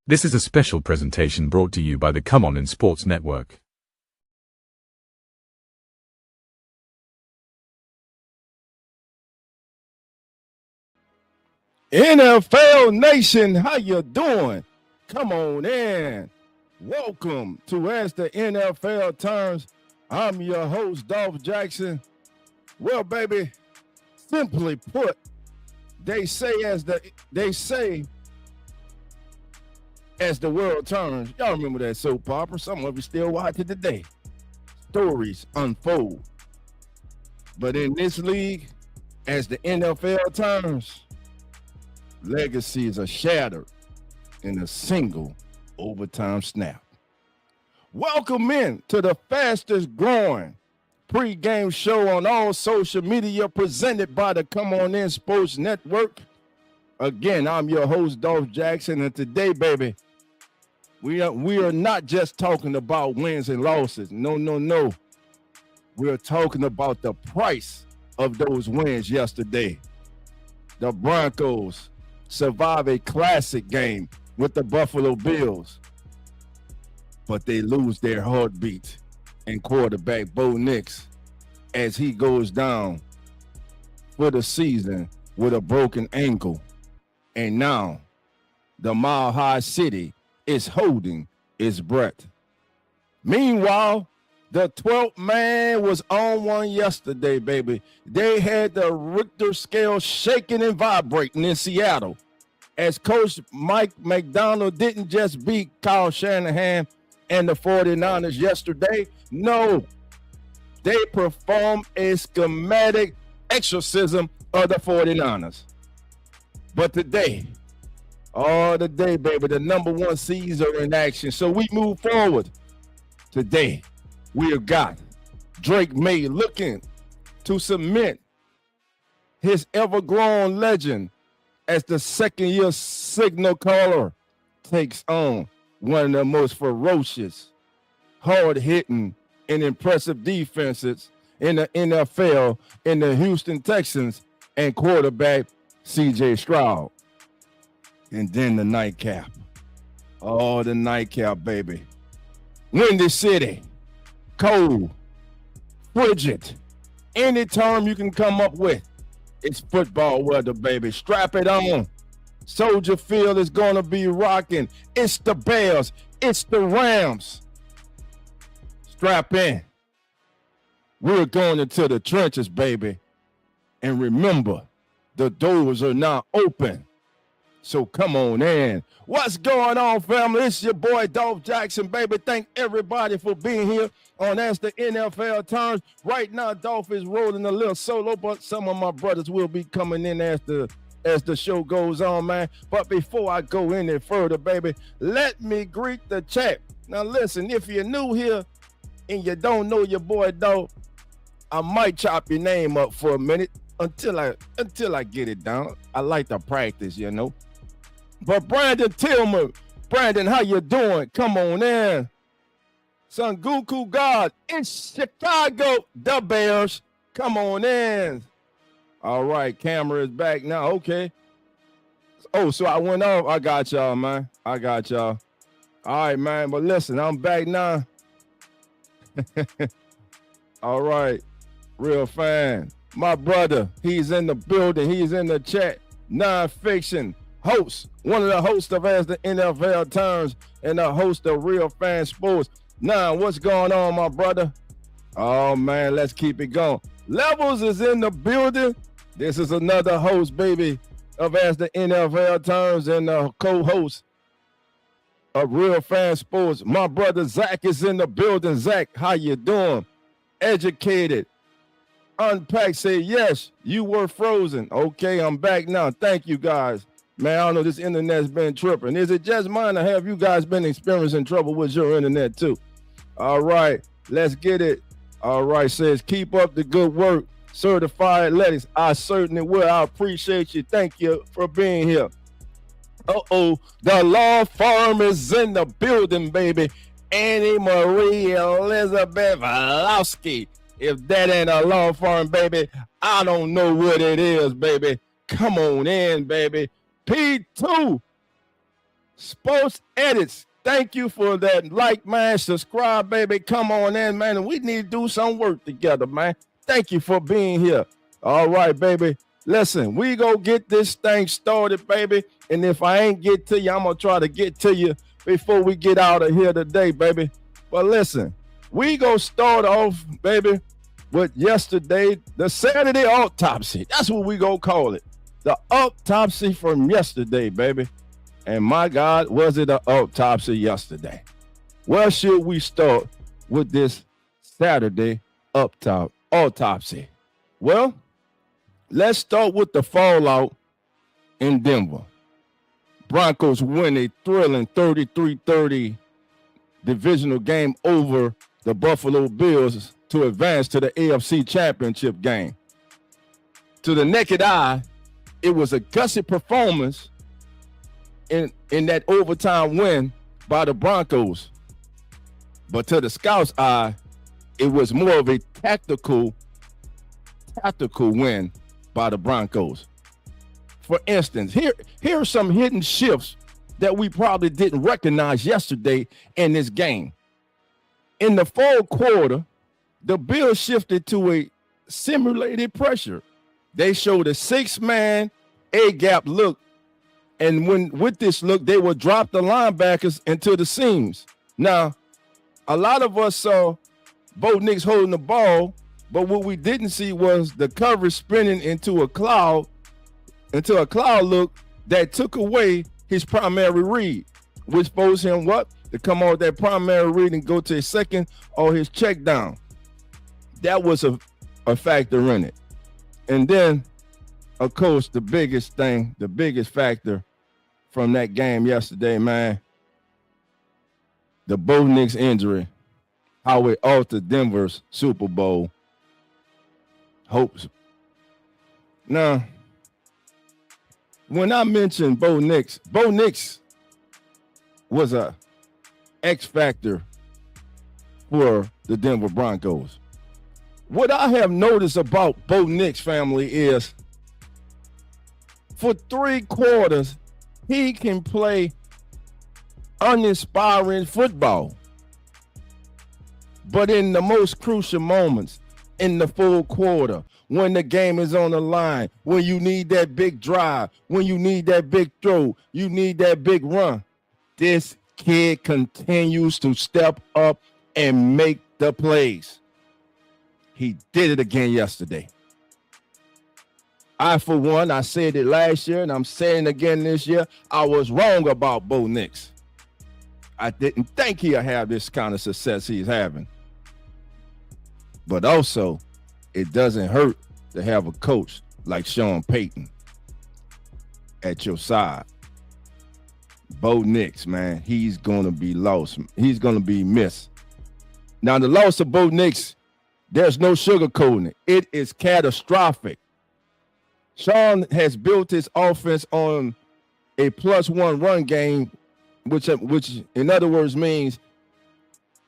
This is a special presentation brought to you by the Come On in Sports Network. NFL Nation, how you doing? Come on in. Welcome to As the NFL Turns. I'm your host, Dolph Jackson. Well, baby, simply put, they say as the world turns. Y'all remember that soap opera? Some of you still watch it today. Stories unfold. But in this league, as the NFL turns, legacies are shattered in a single overtime snap. Welcome in to the fastest growing pregame show on all social media presented by the Come On In Sports Network. Again, I'm your host, Dolph Jackson, and today, baby, we are not just talking about wins and losses. No. We're talking about the price of those wins yesterday. The Broncos survive a classic game with the Buffalo Bills, but they lose their heartbeat and quarterback Bo Nix as he goes down for the season with a broken ankle. And now the Mile High City is holding its breath. Meanwhile, the 12th man was on one yesterday, baby. They had the Richter scale shaking and vibrating in Seattle as Coach Mike McDonald didn't just beat Kyle Shanahan and the 49ers yesterday. No, they performed a schematic exorcism of the 49ers. But today, baby, the number one seeds are in action. So we move forward. Today, we have got Drake May looking to cement his ever-grown legend as the second-year signal caller takes on one of the most ferocious, hard-hitting, and impressive defenses in the NFL in the Houston Texans and quarterback C.J. Stroud. And then the nightcap. Oh, the nightcap, baby. Windy City. Cold. Frigid. Any term you can come up with. It's football weather, baby. Strap it on. Soldier Field is going to be rocking. It's the Bears. It's the Rams. Strap in. We're going into the trenches, baby. And remember, the doors are now open. So come on in. What's going on, family? It's your boy, Dolph Jackson, baby. Thank everybody for being here on As the NFL Turns. Right now, Dolph is rolling a little solo, but some of my brothers will be coming in as the show goes on, man. But before I go any further, baby, let me greet the chat. Now, listen, if you're new here and you don't know your boy, Dolph, I might chop your name up for a minute until I get it down. I like to practice, you know. But Brandon Tillman, Brandon, how you doing? Come on in. Son Goku God in Chicago, the Bears. Come on in. All right, camera is back now. Okay. Oh, so I went off. I got y'all, man. I got y'all. All right, man. But listen, I'm back now. All right. Real fan. My brother, he's in the building. He's in the chat. Non-fiction host, one of the hosts of As the NFL Turns and the host of Real Fan Sports. Now, what's going on, my brother? Oh, man, let's keep it going. Levels is in the building. This is another host, baby, of As the NFL Turns and the co-host of Real Fan Sports. My brother Zach is in the building. Zach, how you doing? Educated. Unpack, say yes, you were frozen. Okay, I'm back now. Thank you, guys. Man, I don't know, this internet's been tripping. Is it just mine or have you guys been experiencing trouble with your internet too? All right, let's get it. All right, says keep up the good work. Certified Lettuce, I certainly will. I appreciate you. Thank you for being here. Uh-oh, the law firm is in the building, baby. Annie Marie Elizabeth Valowski. If that ain't a law firm, baby, I don't know what it is, baby. Come on in, baby. P2 Sports Edits. Thank you for that like, man. Subscribe, baby. Come on in, man. And we need to do some work together, man. Thank you for being here. All right, baby. Listen, we go get this thing started, baby. And if I ain't get to you, I'm going to try to get to you before we get out of here today, baby. But listen, we go start off, baby, with yesterday, the Saturday autopsy. That's what we go call it. The autopsy from yesterday, baby. And my God, was it an autopsy yesterday? Where should we start with this Saturday autopsy? Well, let's start with the fallout in Denver. Broncos win a thrilling 33-30 divisional game over the Buffalo Bills to advance to the AFC Championship game. To the naked eye, it was a gusset performance in that overtime win by the Broncos. But to the scout's eye, it was more of a tactical win by the Broncos. For instance, here are some hidden shifts that we probably didn't recognize yesterday in this game. In the fourth quarter, the Bills shifted to a simulated pressure. They showed a 6-man A-gap look, and with this look, they would drop the linebackers into the seams. Now, a lot of us saw Bo Nix holding the ball, but what we didn't see was the coverage spinning into a cloud look that took away his primary read, which forced him what? To come off that primary read and go to his second or his check down. That was a factor in it. And then, of course, the biggest factor from that game yesterday, man, the Bo Nix injury, how it altered Denver's Super Bowl hopes. Now, when I mentioned Bo Nix was a X factor for the Denver Broncos. What I have noticed about Bo Nix, family, is for 3 quarters, he can play uninspiring football. But in the most crucial moments, in the full quarter, when the game is on the line, when you need that big drive, when you need that big throw, you need that big run, this kid continues to step up and make the plays. He did it again yesterday. I said it last year, and I'm saying it again this year. I was wrong about Bo Nix. I didn't think he'd have this kind of success he's having. But also, it doesn't hurt to have a coach like Sean Payton at your side. Bo Nix, man, he's going to be lost. He's going to be missed. Now, the loss of Bo Nix, there's no sugarcoating it. It is catastrophic. Sean has built his offense on a +1 run game, which in other words means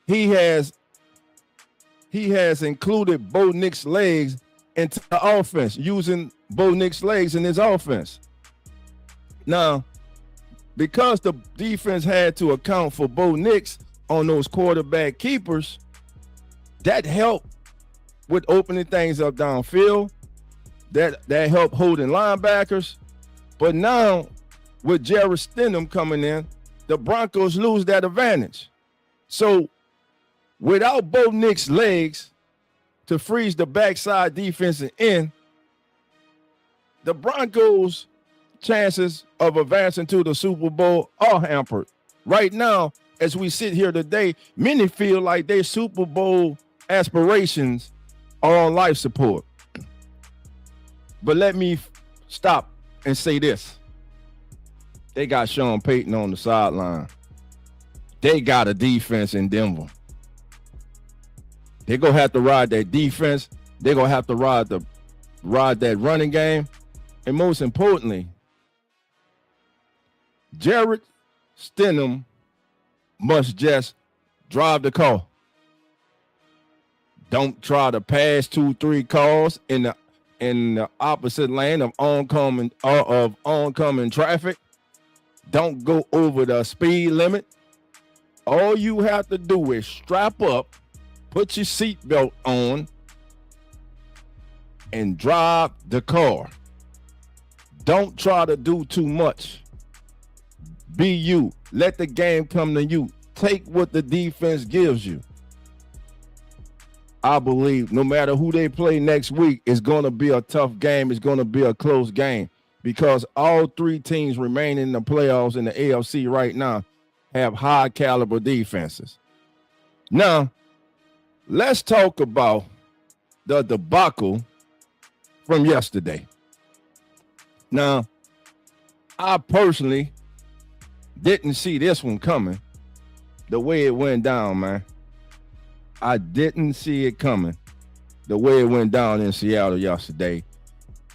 he has included Bo Nix legs into the offense, using Bo Nix legs in his offense. Now, because the defense had to account for Bo Nix on those quarterback keepers, that helped with opening things up downfield. That helped holding linebackers. But now, with Jarrett Stidham coming in, the Broncos lose that advantage. So, without Bo Nix legs to freeze the backside defensive end, the Broncos' chances of advancing to the Super Bowl are hampered. Right now, as we sit here today, many feel like their Super Bowl aspirations are on life support. But let me stop and say this. They got Sean Payton on the sideline. They got a defense in Denver. They're going to have to ride that defense. They're going to have to ride that running game. And most importantly, Jarrett Stidham must just drive the car. Don't try to pass 2-3 cars in the opposite lane of oncoming traffic. don't go over the speed limit. All you have to do is strap up, put your seatbelt on, and drive the car. Don't try to do too much. Be you. Let the game come to you. Take what the defense gives you. I believe no matter who they play next week, it's going to be a tough game. It's going to be a close game because all three teams remaining in the playoffs in the AFC right now have high caliber defenses. Now, let's talk about the debacle from yesterday. Now, I personally didn't see this one coming the way it went down, man. I didn't see it coming the way it went down in Seattle yesterday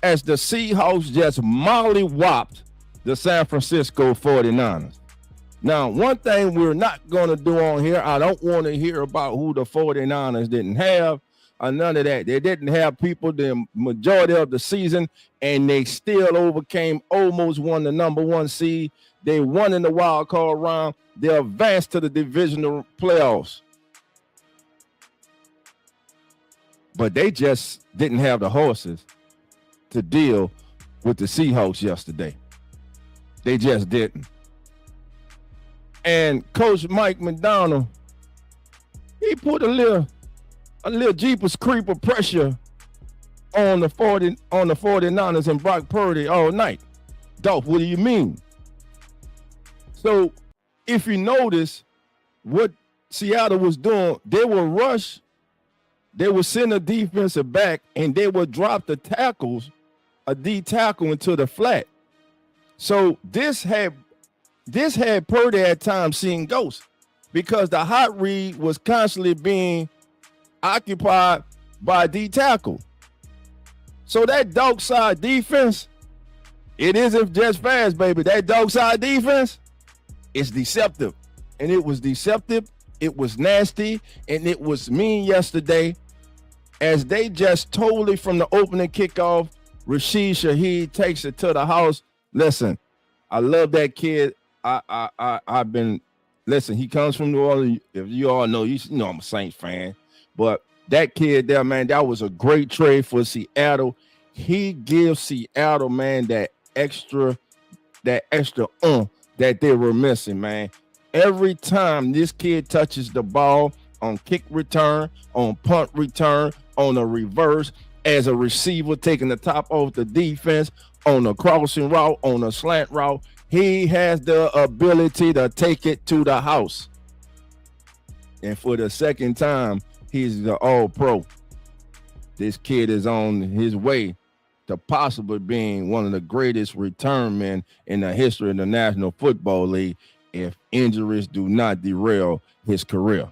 as the Seahawks just mollywopped the San Francisco 49ers. Now, one thing we're not going to do on here, I don't want to hear about who the 49ers didn't have or none of that. They didn't have people the majority of the season, and they still overcame, almost won the number one seed. They won in the wild card round. They advanced to the divisional playoffs. But they just didn't have the horses to deal with the Seahawks yesterday. They just didn't. And Coach Mike McDonald, he put a little Jeepers creeper pressure on the 49ers and Brock Purdy all night. Dolph, what do you mean? So if you notice what Seattle was doing, they will rush. They would send a defensive back and they would drop the tackles, a D tackle into the flat. So this had Purdy at times seeing ghosts because the hot read was constantly being occupied by D tackle. So that dog side defense, it isn't just fast, baby. That dog side defense is deceptive. And it was deceptive, it was nasty, and it was mean yesterday. As they just totally from the opening kickoff, Rashid Shaheed takes it to the house. Listen, I love that kid. I've been, listen, he comes from New Orleans. If you all know, you know I'm a Saints fan. But that kid there, man, that was a great trade for Seattle. He gives Seattle, man, that extra that they were missing, man. Every time this kid touches the ball on kick return, on punt return, on a reverse, as a receiver taking the top off the defense, on a crossing route, on a slant route, he has the ability to take it to the house. And for the second time, he's the all-pro. This kid is on his way to possibly being one of the greatest return men in the history of the National Football League if injuries do not derail his career.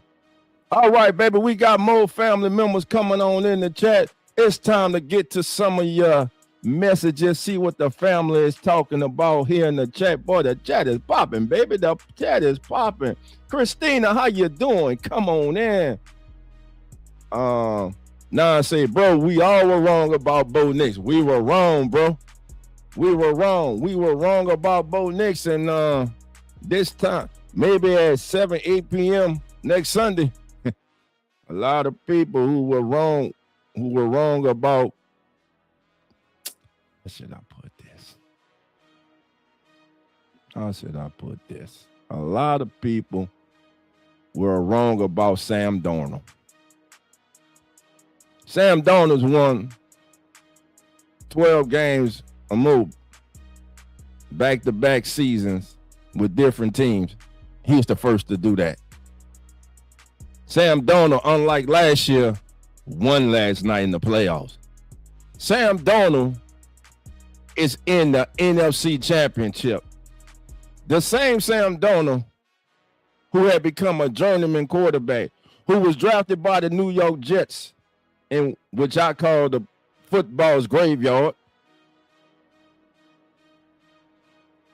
All right, baby, we got more family members coming on in the chat. It's time to get to some of your messages, see what the family is talking about here in the chat. Boy, the chat is popping, baby. The chat is popping. Christina, how you doing? Come on in. Now I say, bro, we all were wrong about Bo Nix. We were wrong, bro. We were wrong. We were wrong about Bo Nix. And this time, maybe at 7-8 p.m. next Sunday, a lot of people who were wrong about, how should I put this? How should I put this? A lot of people were wrong about Sam Darnold. Sam Darnold's won 12 games or more, back-to-back seasons with different teams. He's the first to do that. Sam Darnold, unlike last year, won last night in the playoffs. Sam Darnold is in the NFC Championship. The same Sam Darnold who had become a journeyman quarterback, who was drafted by the New York Jets, in which I call the football's graveyard.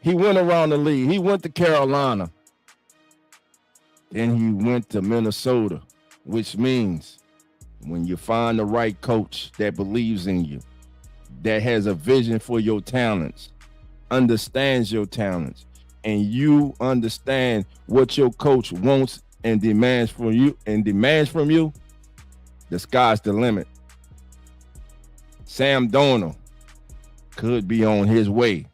He went around the league. He went to Carolina. Then he went to Minnesota, which means when you find the right coach that believes in you, that has a vision for your talents, understands your talents, and you understand what your coach wants and demands from you, the sky's the limit. Sam Darnold could be on his way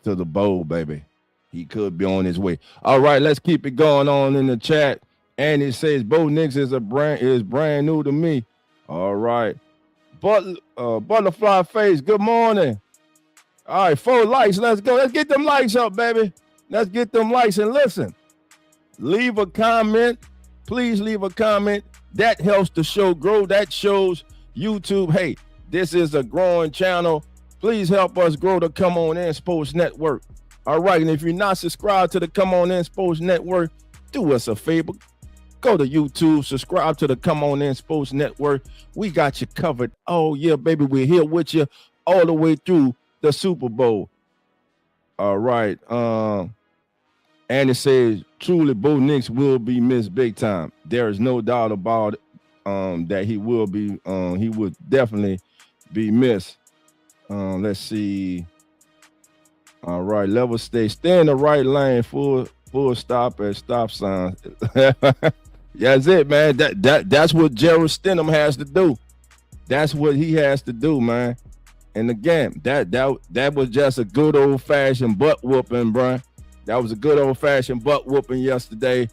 to the bowl, baby. He could be on his way. All right, let's keep it going on in the chat. And it says Bo Nix is brand new to me. All right. Butterfly Face, good morning. All right, 4 likes. Let's go. Let's get them likes up, baby. Let's get them likes. And listen, leave a comment. Please leave a comment. That helps the show grow. That shows YouTube, hey, this is a growing channel. Please help us grow the Come On In Sports Network. All right, and if you're not subscribed to the Come On In Sports Network, do us a favor. Go to YouTube, subscribe to the Come On In Sports Network. We got you covered. Oh, yeah, baby, we're here with you all the way through the Super Bowl. All right. And it says, truly, Bo Nix will be missed big time. There is no doubt about it, that he will be. He would definitely be missed. Let's see. All right, level stay in the right lane, full stop at stop signs. Yeah, that's it, man. That's what Gerald Stenham has to do. That's what he has to do, man. And again, that was just a good old-fashioned butt whooping, bro. That was a good old-fashioned butt whooping yesterday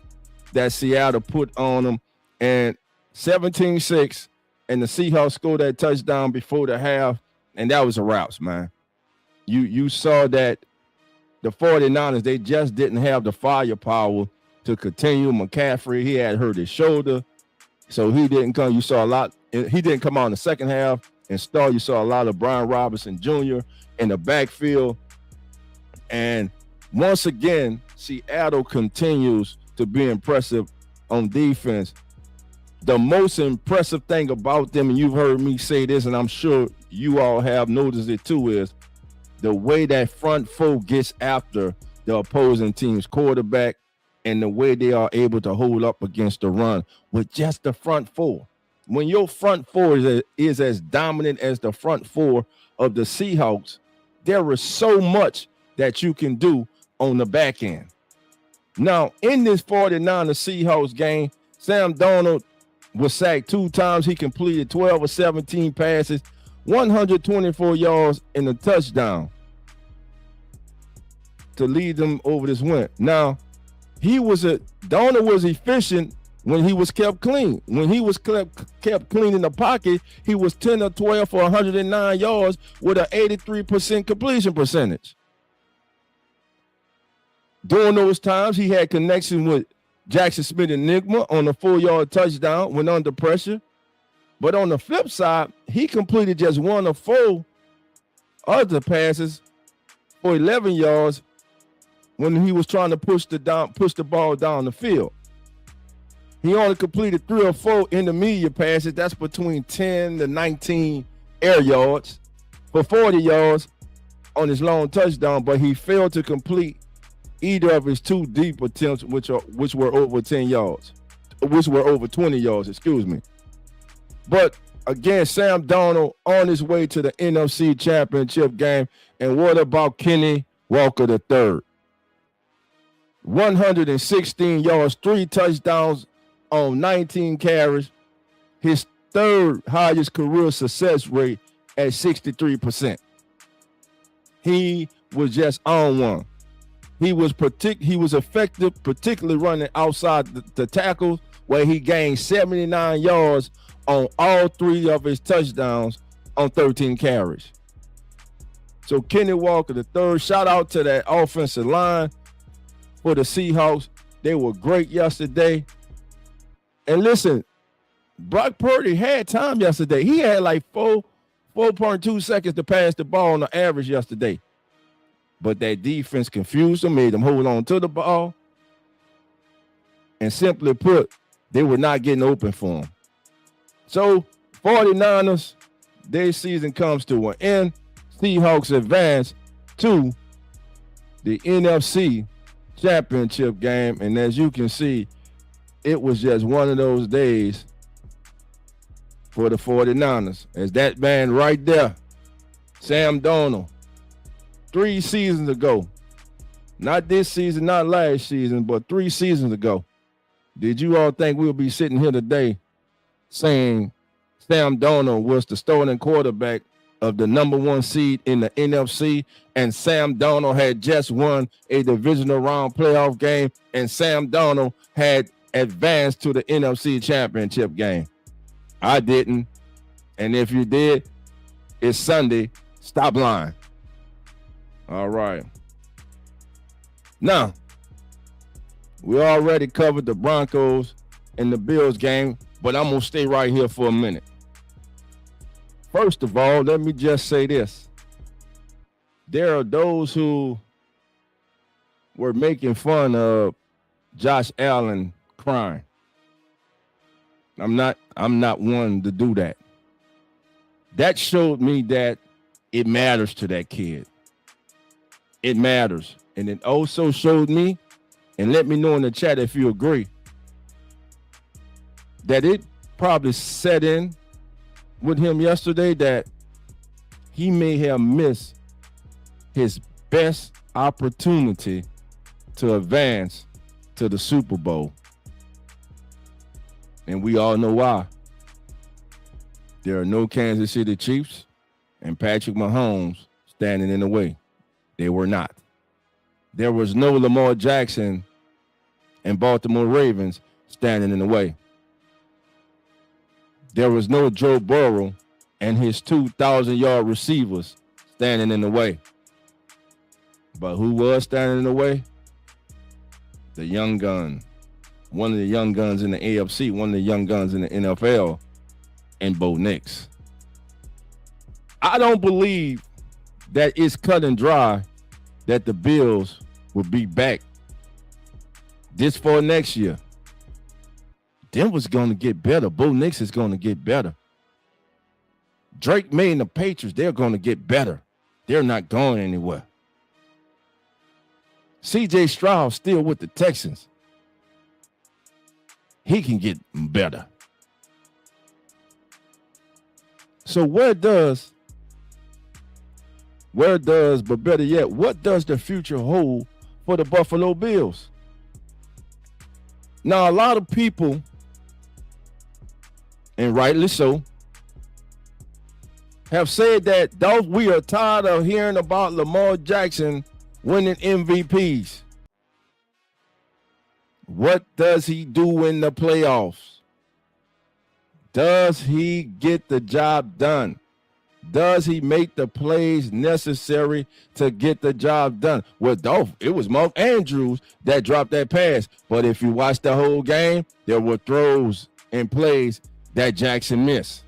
that Seattle put on them. And 17-6, and the Seahawks scored that touchdown before the half, and that was a rout, man. You saw that the 49ers, they just didn't have the firepower to continue. McCaffrey, he had hurt his shoulder, so he didn't come. You saw a lot. He didn't come out in the second half and start. You saw a lot of Brian Robinson Jr. in the backfield. And once again, Seattle continues to be impressive on defense. The most impressive thing about them, and you've heard me say this, and I'm sure you all have noticed it too, is the way that front four gets after the opposing team's quarterback and the way they are able to hold up against the run with just the front four. When your front four is as dominant as the front four of the Seahawks, there is so much that you can do on the back end. Now, in this 49 Seahawks game, Sam Darnold was sacked 2 times. He completed 12 of 17 passes, 124 yards and a touchdown to lead them over this win. Now, Darnold was efficient when he was kept clean. When he was kept clean in the pocket, he was 10 of 12 for 109 yards with an 83% completion percentage. During those times, he had connection with Jackson Smith-Njigba on a 4-yard touchdown when under pressure. But on the flip side, he completed just 1 of 4 other passes for 11 yards when he was trying to push the ball down the field. He only completed 3 or 4 intermediate passes. That's between 10 to 19 air yards for 40 yards on his long touchdown, but he failed to complete either of his 2 deep attempts, which were over 10 yards, which were over 20 yards, excuse me. But again, Sam Darnold on his way to the NFC Championship game. And what about Kenny Walker III? 116 yards, 3 touchdowns on 19 carries. His 3rd highest career success rate at 63%. He was just on one. He was effective, particularly running outside the tackles, where he gained 79 yards on all 3 of his touchdowns on 13 carries. So Kenny Walker III, shout out to that offensive line for the Seahawks. They were great yesterday. And listen, Brock Purdy had time yesterday. He had like 4.2 seconds to pass the ball on the average yesterday. But that defense confused them, made them hold on to the ball. And simply put, they were not getting open for him. So 49ers, their season comes to an end. Seahawks advance to the NFC Championship game. And as you can see, it was just one of those days for the 49ers. As that man right there, Sam Darnold, 3 seasons ago, Not this season, not last season, but 3 seasons ago. Did you all think we'll be sitting here today saying Sam Darnold was the starting quarterback of the number 1 seed in the NFC, and Sam Darnold had just won a divisional round playoff game, and Sam Darnold had advanced to the NFC championship game? I didn't. And if you did, it's Sunday. Stop lying. All right. Now, we already covered the Broncos and the Bills game, but I'm going to stay right here for a minute. First of all, let me just say this. There are those who were making fun of Josh Allen crying. I'm not one to do that. That showed me that it matters to that kid. It matters. And it also showed me, and let me know in the chat if you agree, that it probably set in with him yesterday that he may have missed his best opportunity to advance to the Super Bowl. And we all know why. There are no Kansas City Chiefs and Patrick Mahomes standing in the way. They were not. There was no Lamar Jackson and Baltimore Ravens standing in the way. There was no Joe Burrow and his 2,000-yard receivers standing in the way. But who was standing in the way? The young gun. One of the young guns in the AFC, one of the young guns in the NFL, and Bo Nix. I don't believe that it's cut and dry that the Bills will be back this for next year. Denver's going to get better. Bo Nix is going to get better. Drake May and the Patriots, they're going to get better. They're not going anywhere. C.J. Stroud still with the Texans. He can get better. So but better yet, what does the future hold for the Buffalo Bills? Now, a lot of people, and rightly so, have said that we are tired of hearing about Lamar Jackson winning MVPs. What does he do in the playoffs? Does he get the job done? Does he make the plays necessary to get the job done? Well, it was Mark Andrews that dropped that pass. But if you watch the whole game, there were throws and plays that Jackson missed.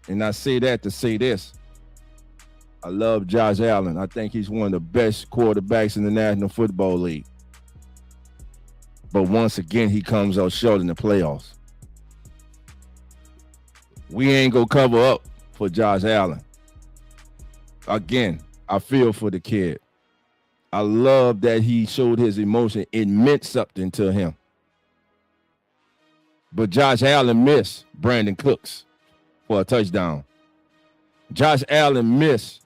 And I say that to say this. I love Josh Allen. I think he's one of the best quarterbacks in the National Football League. But once again, he comes out short in the playoffs. We ain't going to cover up for Josh Allen. Again, I feel for the kid. I love that he showed his emotion. It meant something to him. But Josh Allen missed Brandon Cooks for a touchdown. Josh Allen missed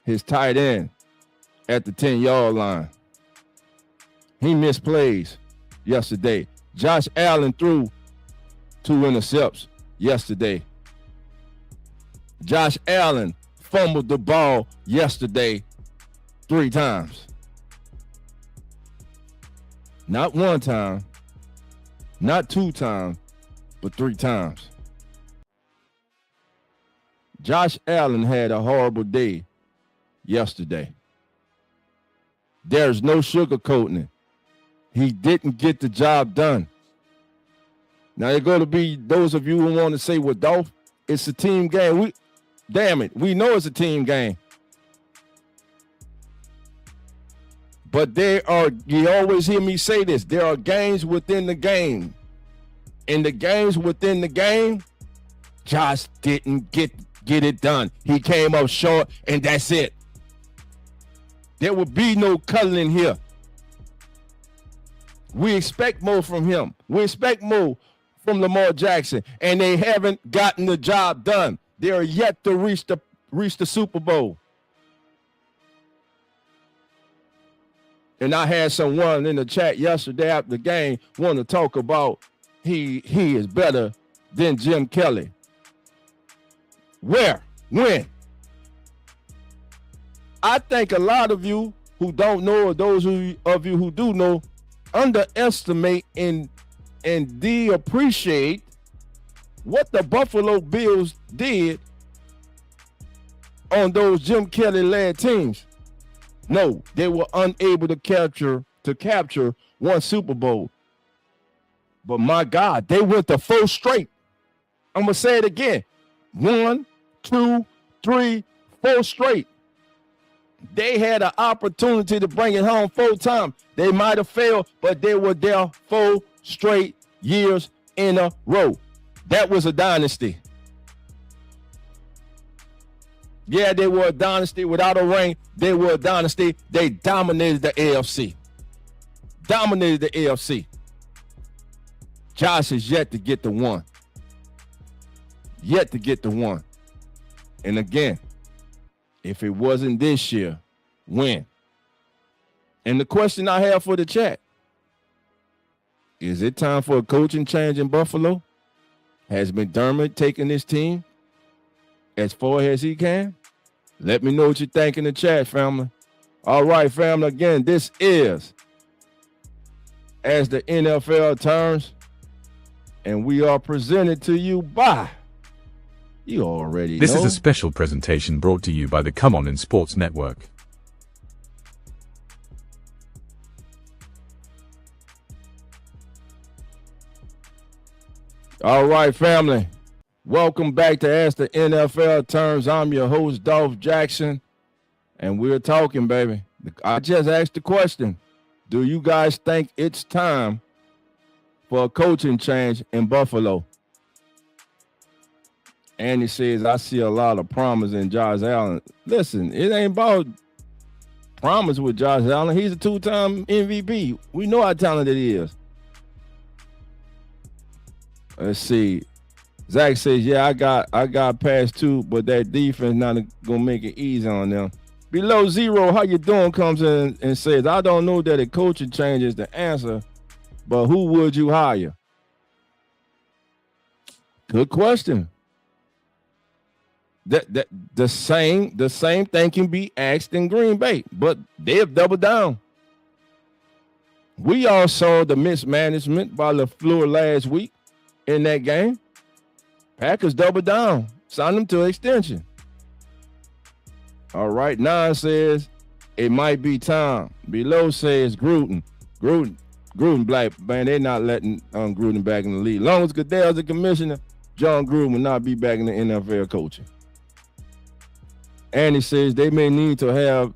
his tight end at the 10-yard line. He missed plays yesterday. Josh Allen threw 2 interceptions yesterday. Josh Allen fumbled the ball yesterday 3 times. Not 1 time, not 2 times, but 3 times. Josh Allen had a horrible day yesterday. There's no sugarcoating it. He didn't get the job done. Now, there are going to be those of you who want to say, well, Dolph, it's a team game. Damn it, we know it's a team game. But you always hear me say this, there are games within the game. In the games within the game, Josh didn't get it done. He came up short, and that's it. There will be no cuddling here. We expect more from him. We expect more from Lamar Jackson, and they haven't gotten the job done. They are yet to reach the Super Bowl. And I had someone in the chat yesterday after the game want to talk about he is better than Jim Kelly. Where? When? I think a lot of you who don't know, or those of you who do know, underestimate and de-appreciate what the Buffalo Bills did on those Jim Kelly-led teams. No, they were unable to capture one Super Bowl. But my God, they went to 4 straight. I'm going to say it again. 1, 2, 3, 4 straight. They had an opportunity to bring it home 4 times. They might have failed, but they were there 4 straight years in a row. That was a dynasty. Yeah, they were a dynasty without a ring. They were a dynasty. They dominated the AFC. Dominated the AFC. Josh is yet to get the one. Yet to get the one. And again, if it wasn't this year, when? And the question I have for the chat, is it time for a coaching change in Buffalo? Has McDermott taken this team as far as he can? Let me know what you think in the chat, family. All right, family. Again, this is As the NFL Turns, and we are presented to you by, you already know. This is a special presentation brought to you by the Come On in Sports Network. All right, family. Welcome back to As the NFL Turns. I'm your host, Dolph Jackson, and we're talking, baby. I just asked the question, do you guys think it's time for a coaching change in Buffalo? And he says, I see a lot of promise in Josh Allen. Listen, it ain't about promise with Josh Allen. He's a 2-time MVP. We know how talented he is. Let's see. Zach says, yeah, I got past 2, but that defense not gonna make it easy on them. Below Zero, how you doing, comes in and says, I don't know that a coaching change is the answer, but who would you hire? Good question. The same thing can be asked in Green Bay, but they have doubled down. We all saw the mismanagement by LaFleur last week in that game. Packers doubled down, signed them to extension. All right, 9 says it might be time. Below says Gruden black, man, they're not letting Gruden back in the league. As long as Goodell's the commissioner, John Gruden will not be back in the NFL coaching. And he says they may need to have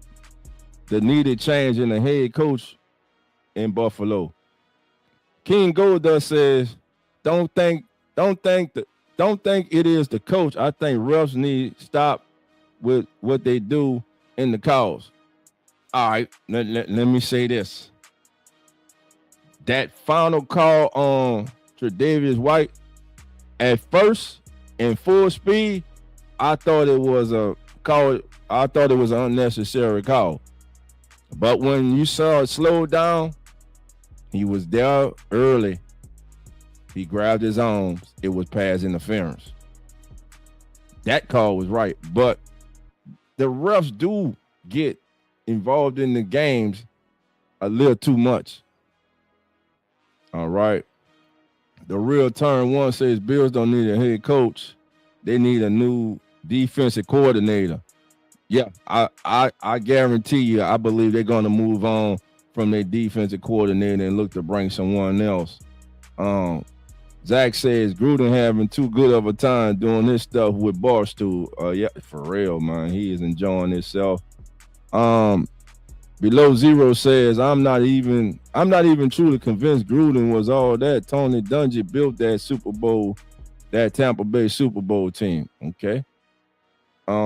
the needed change in the head coach in Buffalo. King Goldust says, don't think it is the coach. I think refs need to stop with what they do in the calls. All right, let me say this. That final call on Tre'Davious White, at first, in full speed, I thought it was a call. I thought it was an unnecessary call. But when you saw it slow down, he was there early. He grabbed his arms. It was pass interference. That call was right. But the refs do get involved in the games a little too much. All right. The Real Turn 1 says Bills don't need a head coach. They need a new defensive coordinator. Yeah, I guarantee you, I believe they're going to move on from their defensive coordinator and look to bring someone else. Zach says Gruden having too good of a time doing this stuff with Barstool. Yeah, for real, man. He is enjoying himself. Below Zero says I'm not even truly convinced Gruden was all that. Tony Dungy built that Tampa Bay Super Bowl team. Okay.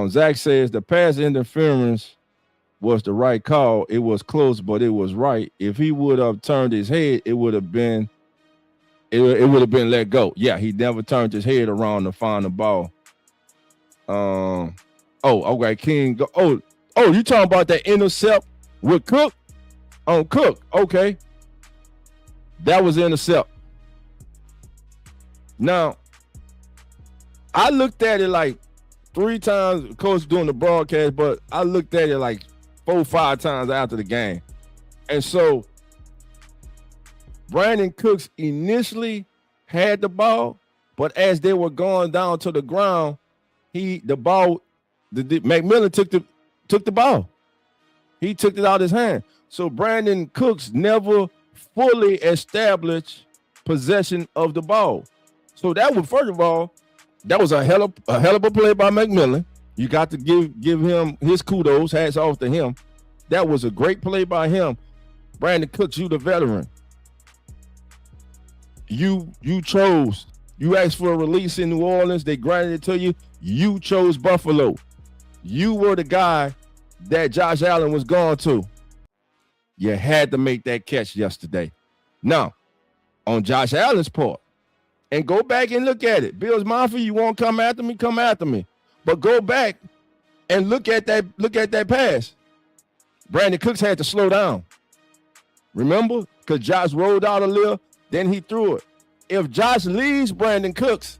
Zach says the pass interference was the right call. It was close, but it was right. If he would have turned his head, it would have been let go. Yeah, he never turned his head around to find the ball. Okay, King. You talking about that intercept with Cook? On Cook, okay. That was intercept. Now, I looked at it like 3 times, of course, during the broadcast, but I looked at it like 4, 5 times after the game. And so, Brandon Cooks initially had the ball, but as they were going down to the ground, McMillan took the ball. He took it out of his hand. So Brandon Cooks never fully established possession of the ball. So that was, first of all, that was a hell of a play by McMillan. You got to give him his kudos. Hats off to him. That was a great play by him. Brandon Cooks, you the veteran. You asked for a release in New Orleans. They granted it to you. You chose Buffalo. You were the guy that Josh Allen was going to. You had to make that catch yesterday. Now, on Josh Allen's part, and go back and look at it. Bills Mafia, you won't come after me? Come after me. But go back and look at that pass. Brandon Cooks had to slow down. Remember? Because Josh rolled out a little, then he threw it. If Josh leaves Brandon Cooks,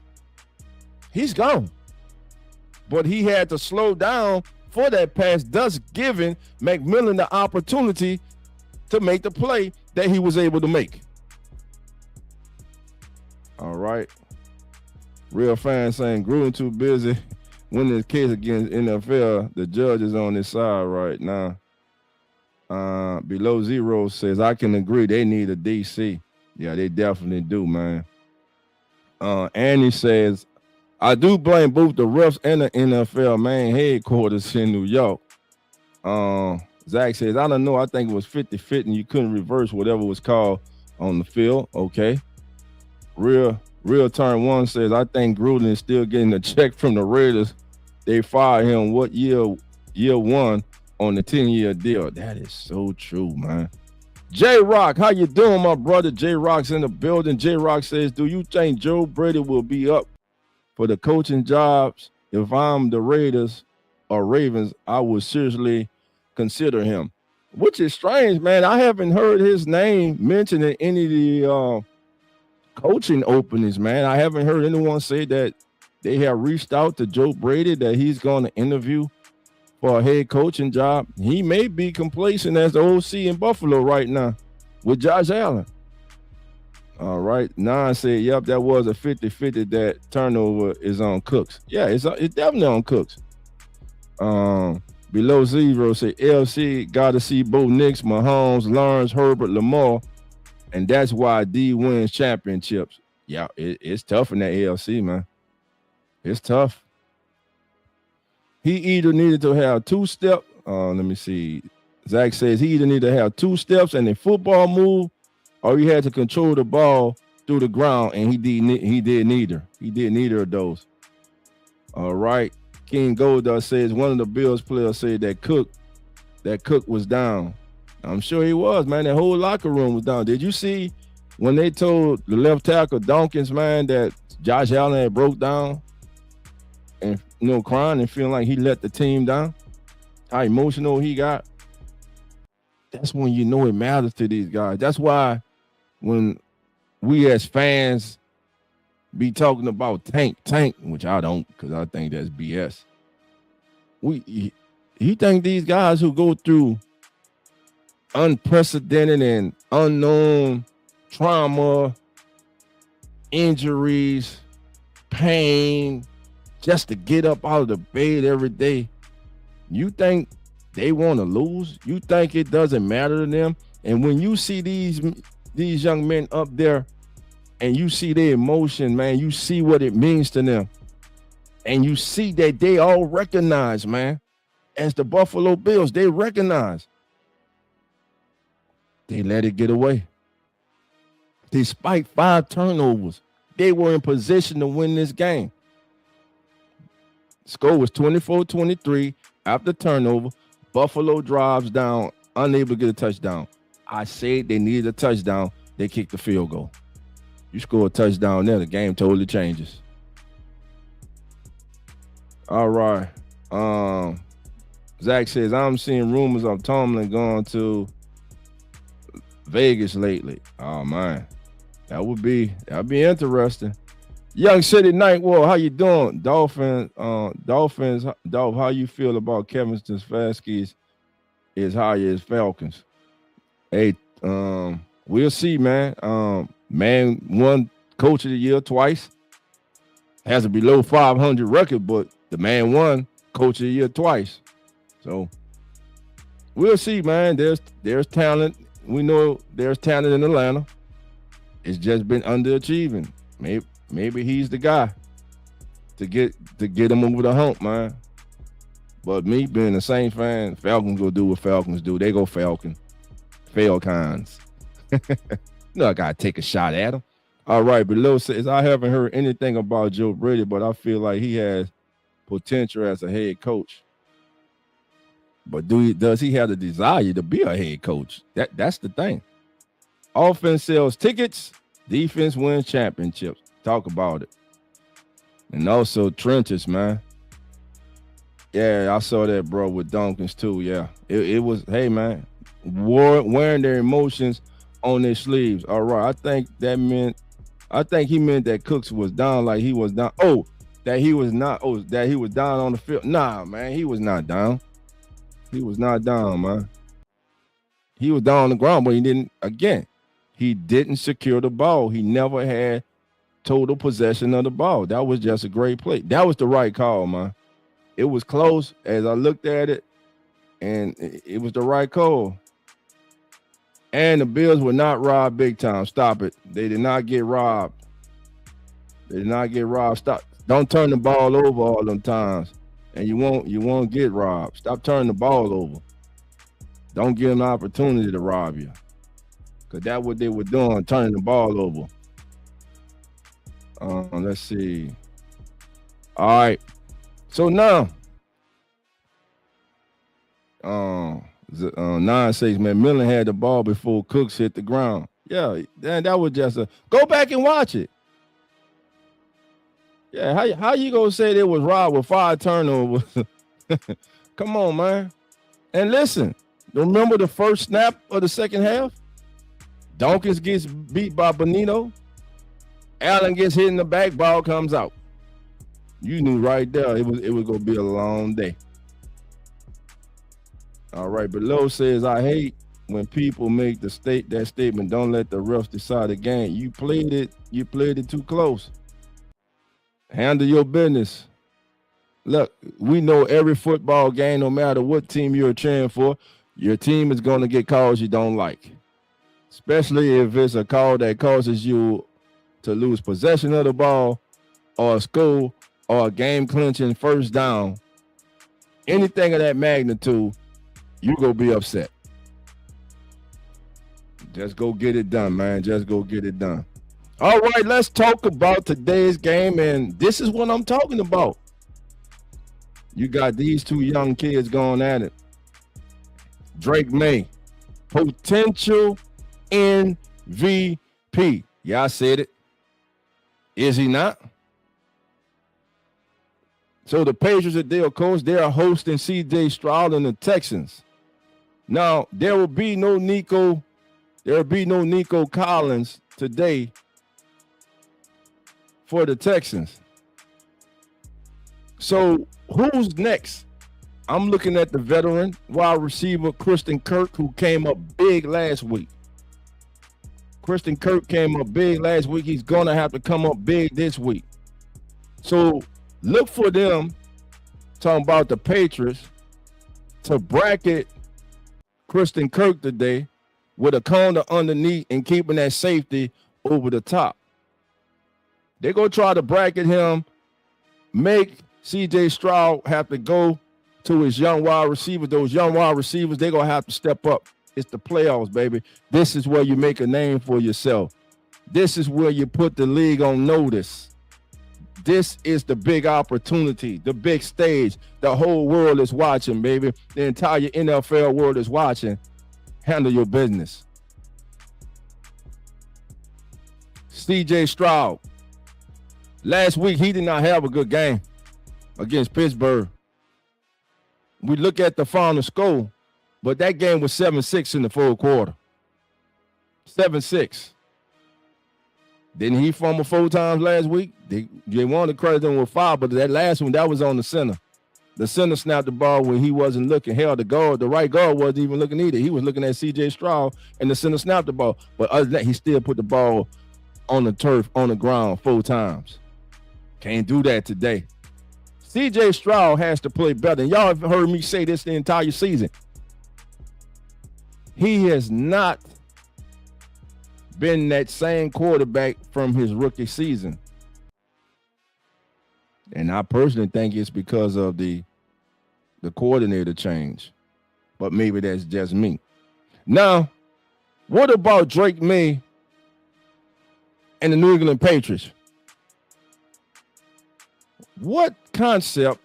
he's gone. But he had to slow down for that pass, thus giving McMillan the opportunity to make the play that he was able to make. All right. Real fans saying Gruden too busy winning his case against NFL. The judge is on his side right now. Below Zero says, I can agree. They need a DC. Yeah, they definitely do, man. Annie says, I do blame both the refs and the NFL main headquarters in New York. Zach says, I don't know. I think it was 50-50 and you couldn't reverse whatever was called on the field. Okay. Real Turn One says, I think Gruden is still getting a check from the Raiders. They fired him what year one on the 10-year deal. That is so true, man. J-Rock, how you doing, my brother? J-Rock's in the building. J-Rock says, do you think Joe Brady will be up for the coaching jobs? If I'm the Raiders or Ravens, I would seriously consider him. Which is strange, man. I haven't heard his name mentioned in any of the coaching openings, man. I haven't heard anyone say that they have reached out to Joe Brady, that he's going to interview for a head coaching job. He may be complacent as the OC in Buffalo right now with Josh Allen. All right. Nan said, yep, that was a 50-50. That turnover is on Cooks. Yeah, it's definitely on Cooks. Below Zero said, LC got to see Bo Nix, Mahomes, Lawrence, Herbert, Lamar, and that's why D wins championships. Yeah, it's tough in that ALC, man. It's tough. He either needed to have 2 steps. Let me see. Zach says he either needed to have 2 steps and a football move, or he had to control the ball through the ground, and he did neither. He did neither of those. All right. King Goldust says one of the Bills players said that Cook was down. I'm sure he was, man. That whole locker room was down. Did you see when they told the left tackle Dawkins, man, that Josh Allen had broke down and crying and feeling like he let the team down? How emotional he got. That's when you know it matters to these guys. That's why when we as fans be talking about tank, which I don't, because I think that's BS. You think these guys who go through unprecedented and unknown trauma, injuries, pain, just to get up out of the bed every day, you think they want to lose? You think it doesn't matter to them? And when you see these young men up there and you see their emotion, man, you see what it means to them. And you see that they all recognize, man, as the Buffalo Bills, they recognize. They let it get away. Despite 5 turnovers, they were in position to win this game. Score was 24-23 after turnover. Buffalo drives down, unable to get a touchdown. I said they needed a touchdown. They kicked the field goal. You score a touchdown there, the game totally changes. All right. Zach says, I'm seeing rumors of Tomlin going to Vegas lately. Oh man, that'd be interesting. Young City Night War, how you doing? Dolphins, Dolph, how you feel about Kevin Stefanski's is higher as Falcons? Hey, we'll see, man. Man won Coach of the Year twice. Has a below 500 record, but the man won Coach of the Year twice. So we'll see, man. There's talent. We know there's talent in Atlanta. It's just been underachieving. Maybe he's the guy to get him over the hump, man. But me being a Saints fan, Falcons go do what Falcons do. They go Falcons. No, I gotta take a shot at him. All right, below says I haven't heard anything about Joe Brady, but I feel like he has potential as a head coach. But does he have the desire to be a head coach? That's the thing. Offense sells tickets, defense wins championships. Talk about it. And also trenches, man. Yeah, I saw that, bro, with Dunkins too. Yeah, it was. Hey, man, wearing their emotions on their sleeves. All right, I think he meant that Cooks was down, like he was down. That he was down on the field. Nah, man, he was not down. He was not down, man. He was down on the ground, but he didn't secure the ball. He never had total possession of the ball. That was just a great play. That was the right call, man. It was close as I looked at it, and it was the right call. And the Bills were not robbed big time. Stop it. They did not get robbed. Stop. Don't turn the ball over all them times, and you won't get robbed. Stop turning the ball over. Don't give them an opportunity to rob you, because that's what they were doing, turning the ball over. Let's see. All right. So now, 9-6, man, Millen had the ball before Cooks hit the ground. Yeah, that was just go back and watch it. Yeah, how you gonna say they was robbed with 5 turnovers? Come on, man. And listen, remember the first snap of the second half? Dawkins gets beat by Benito. Allen gets hit in the back, ball comes out. You knew right there it was gonna be a long day. All right, below says I hate when people make that statement. Don't let the refs decide the game. You played it too close. Handle your business. Look, we know every football game, no matter what team you're cheering for, your team is gonna get calls you don't like. Especially if it's a call that causes you to lose possession of the ball, or a score, or a game-clinching first down. Anything of that magnitude, you're going to be upset. Just go get it done, man. Just go get it done. All right, let's talk about today's game, and this is what I'm talking about. You got these two young kids going at it. Drake May, potential MVP. Yeah, I said it. Is he not? So the Patriots at their coach, they are hosting C.J. Stroud and the Texans. Now, there will be no Nico Collins today for the Texans. So who's next? I'm looking at the veteran wide receiver, Christian Kirk, who came up big last week. Christian Kirk came up big last week. He's going to have to come up big this week. So look for them, talking about the Patriots, to bracket Christian Kirk today with a corner underneath and keeping that safety over the top. They're going to try to bracket him, make C.J. Stroud have to go to his young wide receivers. Those young wide receivers, they're going to have to step up. It's the playoffs, baby. This is where you make a name for yourself. This is where you put the league on notice. This is the big opportunity, the big stage. The whole world is watching, baby. The entire NFL world is watching. Handle your business. C.J. Stroud. Last week, he did not have a good game against Pittsburgh. We look at the final score, but that game was 7-6 in the fourth quarter. 7-6. Didn't he fumble 4 times last week? They wanted to credit him with 5, but that last one, that was on the center. The center snapped the ball when he wasn't looking. Hell, the right guard wasn't even looking either. He was looking at C.J. Stroud, and the center snapped the ball. But other than that, he still put the ball on the turf, on the ground 4 times. Can't do that today. C.J. Stroud has to play better. And y'all have heard me say this the entire season. He has not been that same quarterback from his rookie season. And I personally think it's because of the coordinator change. But maybe that's just me. Now, what about Drake May and the New England Patriots? What concept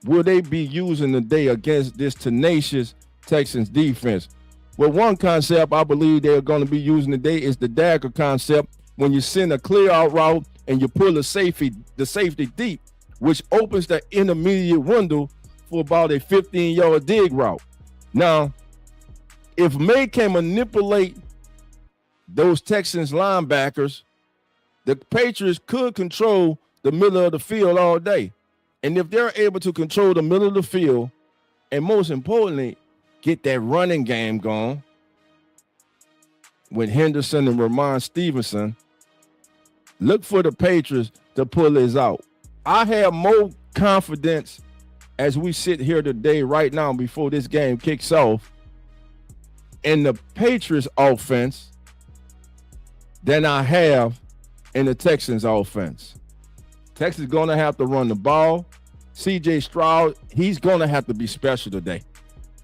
will they be using today against this tenacious Texans defense? Well, one concept I believe they're going to be using today is the dagger concept. When you send a clear out route and you pull the safety deep, which opens the intermediate window for about a 15-yard dig route. Now, if May can manipulate those Texans linebackers, the Patriots could control the middle of the field all day. And if they're able to control the middle of the field, and most importantly, get that running game going with Henderson and Ramon Stevenson, look for the Patriots to pull this out. I have more confidence as we sit here today, right now, before this game kicks off, in the Patriots offense than I have in the Texans offense. Texas is going to have to run the ball. C.J. Stroud, he's going to have to be special today.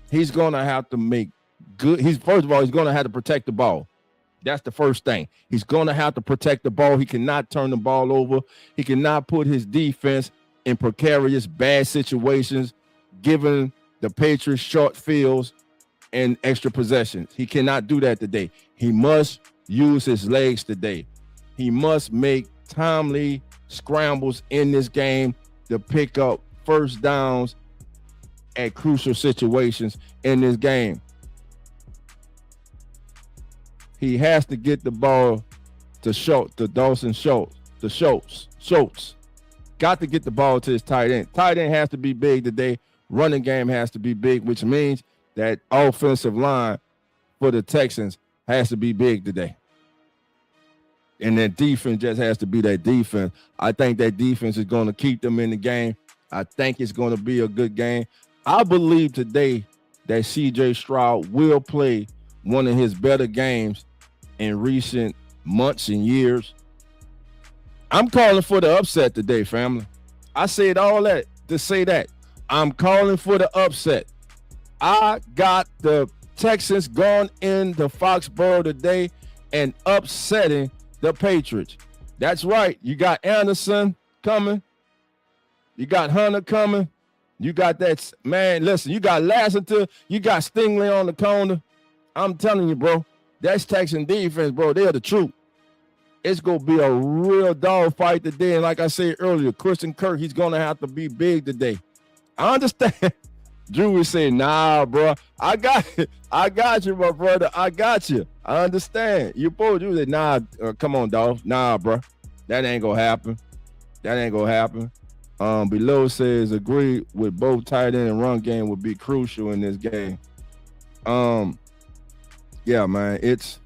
He's going to have to make good. First of all, he's going to have to protect the ball. That's the first thing. He's going to have to protect the ball. He cannot turn the ball over. He cannot put his defense in precarious, bad situations, giving the Patriots short fields and extra possessions. He cannot do that today. He must use his legs today. He must make timely scrambles in this game to pick up first downs at crucial situations in this game. He has to get the ball to Dawson Schultz. Got to get the ball to his tight end. Tight end has to be big today. Running game has to be big, which means that offensive line for the Texans has to be big today. And that defense just has to be that defense. I think that defense is going to keep them in the game. I think it's going to be a good game. I believe today that C.J. Stroud will play one of his better games in recent months and years. I'm calling for the upset today, family. I said all that to say that. I'm calling for the upset. I got the Texans going into Foxborough today and upsetting the Patriots. That's right. You got Anderson coming. You got Hunter coming. You got that, man, listen, you got Lassiter. You got Stingley on the corner. I'm telling you, bro, that's Texan defense, bro. They're the truth. It's going to be a real dog fight today. And like I said earlier, Christian Kirk, he's going to have to be big today. I understand. Drew was saying, nah, bro, I got you, my brother. I got you. I understand. You both do that. Nah, come on, dog. Nah, bro. That ain't going to happen. That ain't going to happen. Below says, agree with both tight end and run game would be crucial in this game. Yeah, man, it's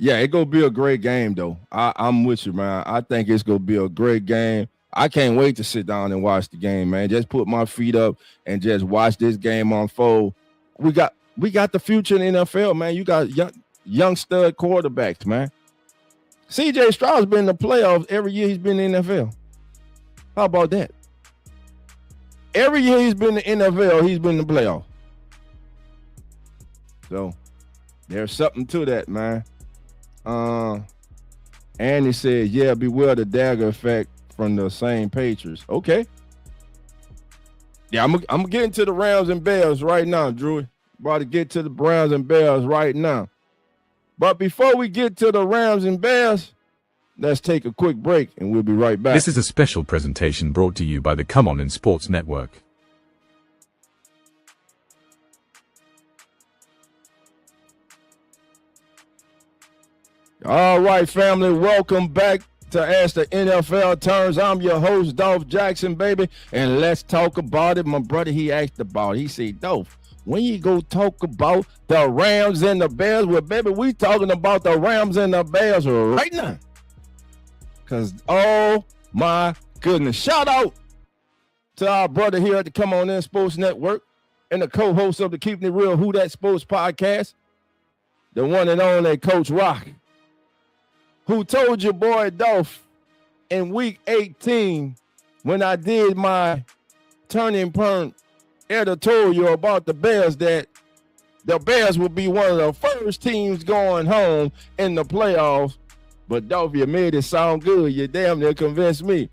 gonna be a great game though. I'm with you, man. I think it's gonna be a great game. I can't wait to sit down and watch the game, man. Just put my feet up and just watch this game unfold. We got the future in the NFL, man. You got young stud quarterbacks, man. C.J. Stroud's been in the playoffs every year he's been in the NFL. How about that? Every year he's been in the NFL, he's been in the playoffs. So there's something to that, man. Andy said, yeah, beware the dagger effect from the same Patriots. Okay. Yeah, I'm getting to the Rams and Bears right now, Drew. About to get to the Browns and Bears right now. But before we get to the Rams and Bears, let's take a quick break and we'll be right back. This is a special presentation brought to you by the Come On in Sports Network. All right, family, welcome back to As the NFL Turns. I'm your host, Dolph Jackson, baby, and let's talk about it. My brother, he asked about it. He said, Dolph, when you go talk about the Rams and the Bears, well, baby, we talking about the Rams and the Bears right now. Because, oh, my goodness. Shout out to our brother here at the Come On In Sports Network and the co-host of the Keeping It Real Who That Sports podcast, the one and only Coach Rock, who told your boy Dolph in week 18 when I did my turning point editorial about the Bears that the Bears would be one of the first teams going home in the playoffs. But Dolph, you made it sound good. You damn near convinced me.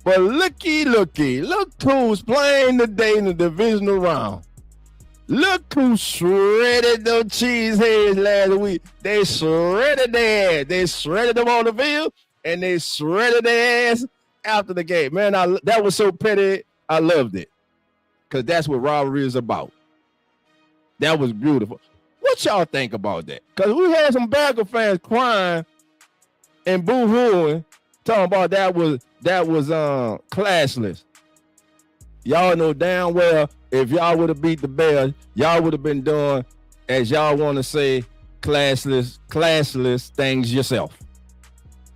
But look who's playing today in the divisional round. Look who shredded those cheeseheads last week. They shredded their ass. They shredded them on the field, and they shredded their ass after the game. Man, that was so petty. I loved it because that's what rivalry is about. That was beautiful. What y'all think about that? Because we had some Bengals fans crying and boo-hooing, talking about that was classless. Y'all know damn well if y'all would have beat the Bears, y'all would have been doing, as y'all want to say, classless things yourself.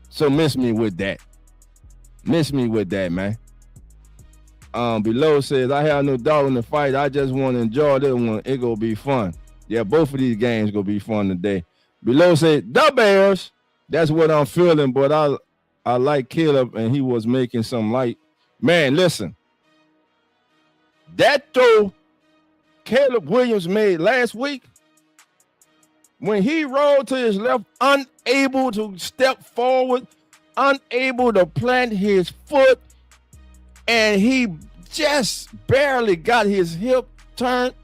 So miss me with that. Miss me with that, man. Below says, I have no doubt in the fight. I just want to enjoy this one. It gonna be fun. Yeah, both of these games gonna be fun today. Below said, the Bears. That's what I'm feeling, but I like Caleb, and he was making some light. Man, listen. That throw Caleb Williams made last week, when he rolled to his left, unable to step forward, unable to plant his foot, and he just barely got his hip turned,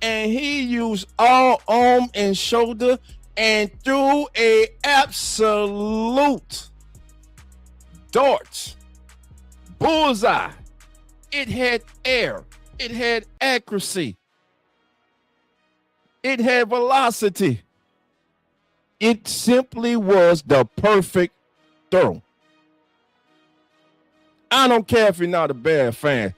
and he used all arm and shoulder and threw a absolute dart, bullseye. It had air. It had accuracy. It had velocity. It simply was the perfect throw. I don't care if you're not a Bear fan.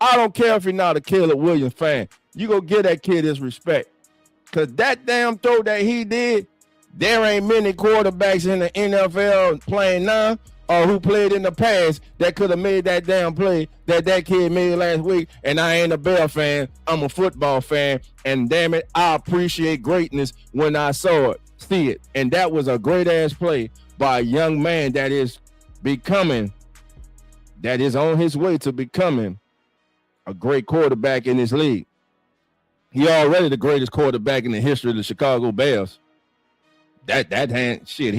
I don't care if you're not a Caleb Williams fan. You go give that kid his respect. Because that damn throw that he did, there ain't many quarterbacks in the NFL playing now or who played in the past that could have made that damn play that kid made last week. And I ain't a Bear fan. I'm a football fan. And damn it, I appreciate greatness when I see it. And that was a great-ass play by a young man that is on his way to becoming a great quarterback in this league. He already the greatest quarterback in the history of the Chicago Bears. He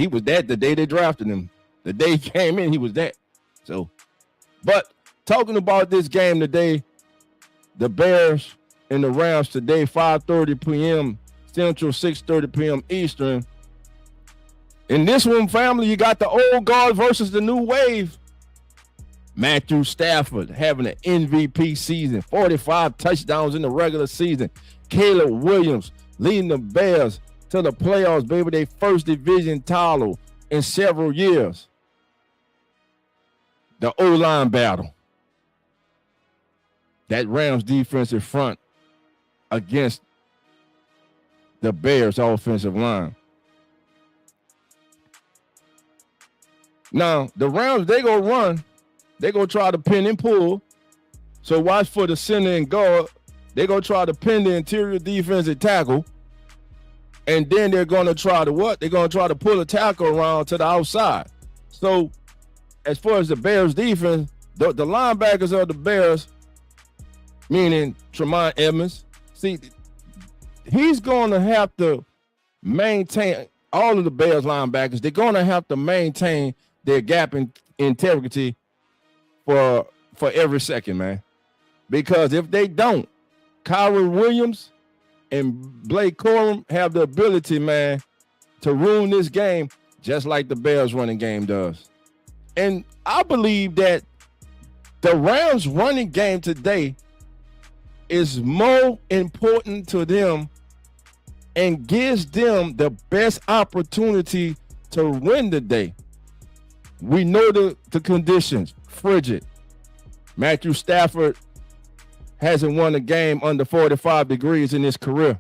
was that the day they drafted him. The day he came in, he was that. So, but talking about this game today, the Bears and the Rams today, 5:30 p.m. Central, 6:30 p.m. Eastern. In this one, family, you got the old guard versus the new wave. Matthew Stafford having an MVP season, 45 touchdowns in the regular season. Caleb Williams leading the Bears to the playoffs, baby. Their first division title in several years. The O-line battle. That Rams defensive front against the Bears offensive line. Now, the Rams, they go run. They go try to pin and pull. So watch for the center and guard. They go try to pin the interior defensive tackle. And then they're going to try to what? They're going to try to pull a tackle around to the outside. So as far as the Bears defense, the linebackers of the Bears, meaning Tremont Edmonds, see, he's going to have to maintain all of the Bears linebackers. They're going to have to maintain their gap in integrity for every second, man. Because if they don't, Kyron Williams and Blake Corum have the ability, man, to ruin this game just like the Bears running game does. And I believe that the Rams running game today is more important to them and gives them the best opportunity to win the day. We know the conditions, frigid. Matthew Stafford hasn't won a game under 45 degrees in his career.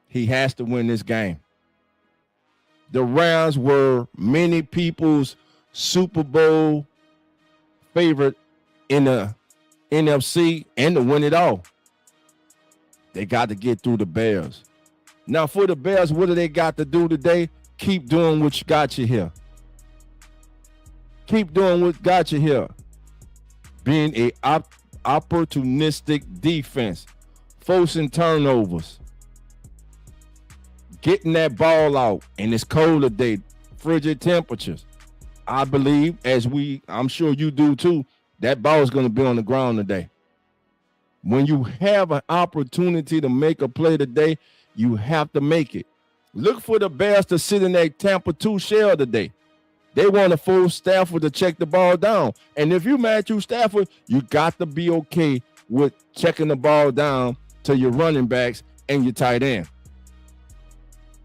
He has to win this game. The Rams were many people's Super Bowl favorite in the NFC and to win it all. They got to get through the Bears. Now, for the Bears, what do they got to do today? Keep doing what got you here. Keep doing what got you here. Being a opportunistic defense, forcing turnovers, getting that ball out, and it's cold today, frigid temperatures. I believe, I'm sure you do too, that ball is going to be on the ground today. When you have an opportunity to make a play today, you have to make it. Look for the Bears to sit in that Tampa 2 shell today. They want to force Stafford to check the ball down. And if you Matthew Stafford, you got to be okay with checking the ball down to your running backs and your tight end.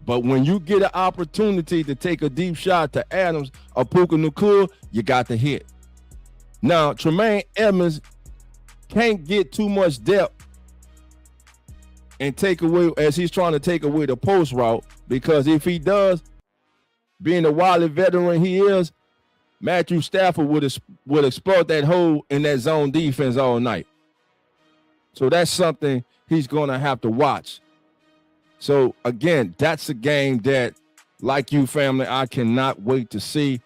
But when you get an opportunity to take a deep shot to Adams or Puka Nacua, you got to hit. Now, Tremaine Edmonds can't get too much depth and take away, as he's trying to take away the post route, because if he does, being the wily veteran he is, Matthew Stafford would exploit that hole in that zone defense all night. So that's something he's going to have to watch. So, again, that's a game that, like you, family, I cannot wait to see.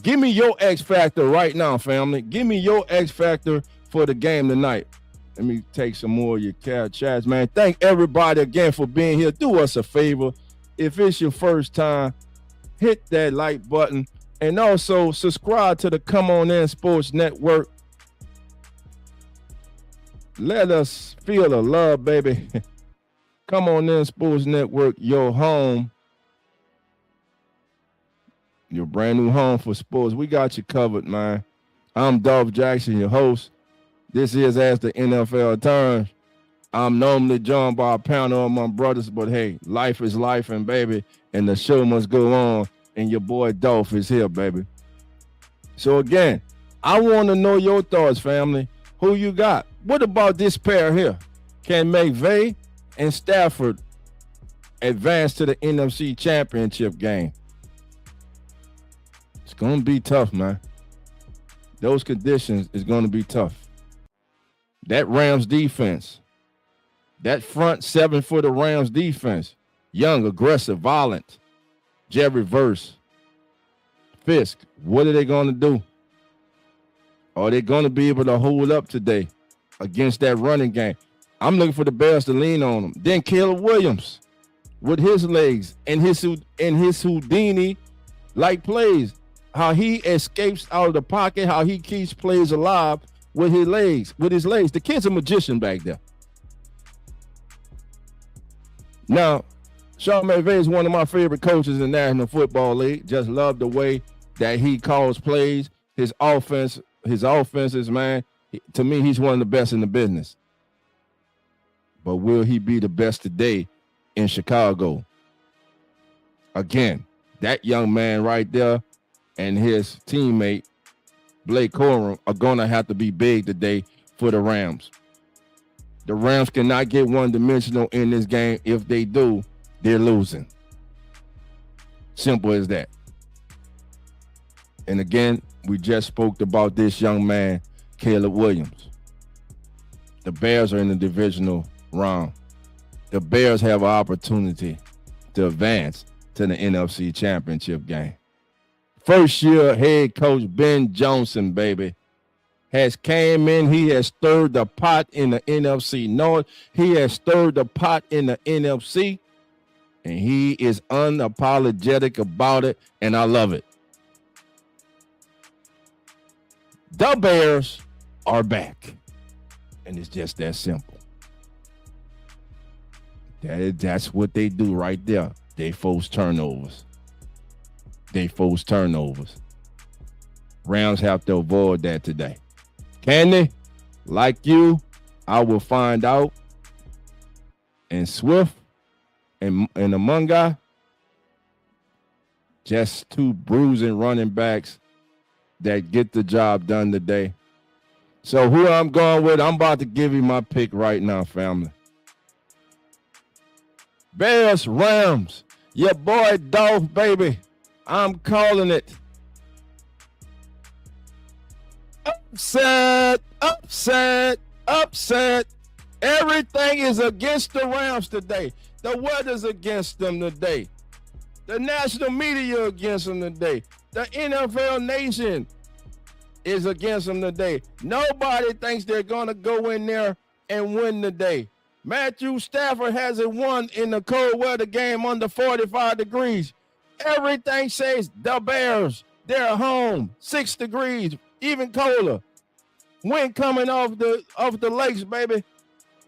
Give me your X factor right now, family. Give me your X factor for the game tonight. Let me take some more of your chats, man. Thank everybody again for being here. Do us a favor. If it's your first time, hit that like button. And also subscribe to the Come On In Sports Network. Let us feel the love, baby. Come On In Sports Network, your home. Your brand new home for sports. We got you covered, man. I'm Dolph Jackson, your host. This is As the NFL Turns. I'm normally joined by a panel of my brothers, but hey, life is life, and baby, and the show must go on. And your boy Dolph is here, baby. So again, I want to know your thoughts, family. Who you got? What about this pair here? Can McVay and Stafford advance to the NFC Championship game? It's going to be tough, man. Those conditions is going to be tough. That Rams defense, that front seven for the Rams defense, young, aggressive, violent, Jerry Verse, Fisk, what are they going to do? Are they going to be able to hold up today against that running game? I'm looking for the Bears to lean on them. Then Caleb Williams with his legs and his Houdini-like plays, how he escapes out of the pocket, how he keeps plays alive with his legs. The kid's a magician back there. Now, Sean McVay is one of my favorite coaches in the National Football League. Just love the way that he calls plays. His offenses, man. To me, he's one of the best in the business. But will he be the best today in Chicago? Again, that young man right there and his teammate, Blake Corum, are going to have to be big today for the Rams. The Rams cannot get one-dimensional in this game. If they do, they're losing. Simple as that. And again, we just spoke about this young man, Caleb Williams. The Bears are in the divisional round. The Bears have an opportunity to advance to the NFC Championship game. First year head coach Ben Johnson, baby, has came in. He has stirred the pot in the NFC North. He has stirred the pot in the NFC. And he is unapologetic about it, and I love it. The Bears are back. And it's just that simple. That's what they do right there. They force turnovers. Rams have to avoid that today. Can they? Like you, I will find out. and Swift and the Mungai, just two bruising running backs that get the job done today. So who I'm going with, I'm about to give you my pick right now, family. Bears, Rams, your boy Dolph, baby. I'm calling it. Upset, upset, upset. Everything is against the Rams today. The weather's against them today. The national media against them today. The NFL nation is against them today. Nobody thinks they're going to go in there and win today. Matthew Stafford hasn't won in the cold weather game under 45 degrees. Everything says the Bears, they're home, 6 degrees, even colder. Wind coming off the lakes, baby.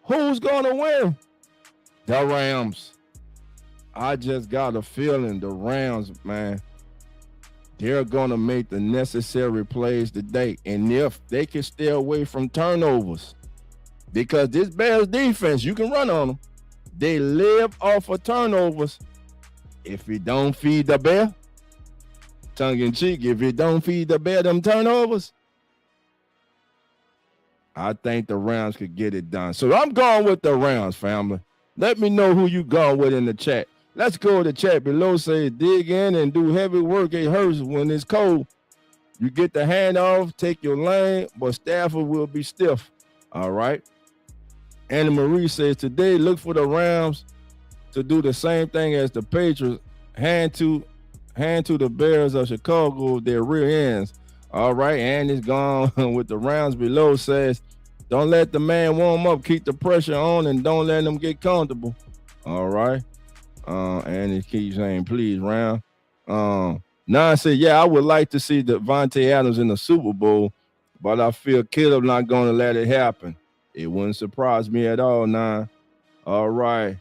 Who's going to win? The Rams. I just got a feeling the Rams, man, they're going to make the necessary plays today. And if they can stay away from turnovers, because this Bears defense, you can run on them. They live off of turnovers. If you don't feed the bear, tongue in cheek, if you don't feed the bear them turnovers, I think the Rams could get it done. So I'm going with the Rams, family. Let me know who you going with in the chat. Let's go to the chat below. Say dig in and do heavy work. It hurts when it's cold. You get the handoff, take your lane, but Stafford will be stiff. All right. Anna Marie says today, look for the Rams to do the same thing as the Patriots. Hand to the Bears of Chicago their rear ends. All right, and it's gone with the Rams below. Says, don't let the man warm up. Keep the pressure on and don't let them get comfortable. All right. And it keeps saying, please, Ram. Nan said, yeah, I would like to see Devontae Adams in the Super Bowl, but I feel Caleb not going to let it happen. It wouldn't surprise me at all, Nan. All right.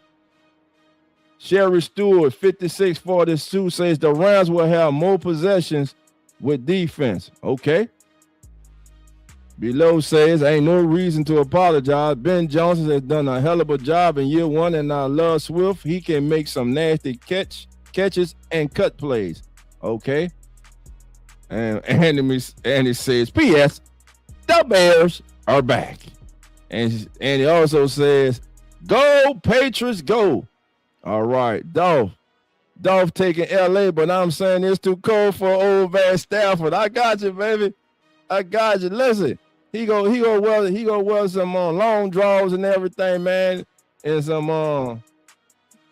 Sherry Stewart, 5642, says the Rams will have more possessions with defense. Okay. Below says, ain't no reason to apologize. Ben Johnson has done a hell of a job in year one, and I love Swift. He can make some nasty catches and cut plays. Okay. And Andy says, P.S. the Bears are back. And he also says, go Patriots, go. All right. Dolph taking LA, but I'm saying it's too cold for old man Stafford. I got you, baby. I got you. Listen, he go wear some long draws and everything, man, and some of